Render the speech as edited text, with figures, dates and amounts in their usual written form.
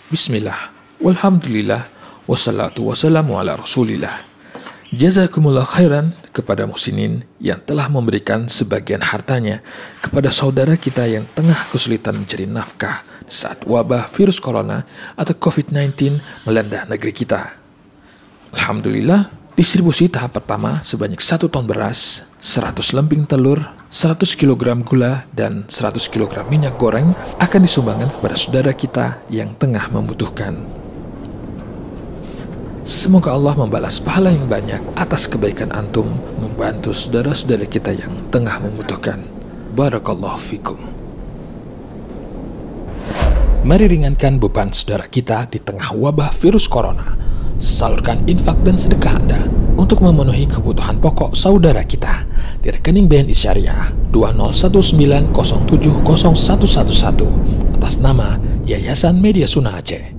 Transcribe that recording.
Bismillah, walhamdulillah, wassalatu wassalamu ala rasulillah. Jazakumullah khairan kepada muhsinin yang telah memberikan sebagian hartanya kepada saudara kita yang tengah kesulitan mencari nafkah saat wabah virus corona atau COVID-19 melanda negeri kita. Alhamdulillah, distribusi tahap pertama sebanyak 1 ton beras, 100 lemping telur, 100 kg gula, dan 100 kg minyak goreng akan disumbangkan kepada saudara kita yang tengah membutuhkan. Semoga Allah membalas pahala yang banyak atas kebaikan antum membantu saudara-saudara kita yang tengah membutuhkan. Barakallahu fikum. Mari ringankan beban saudara kita di tengah wabah virus corona. Salurkan infak dan sedekah Anda untuk memenuhi kebutuhan pokok saudara kita di rekening BNI Syariah 2019070111 atas nama Yayasan Media Sunnah Aceh.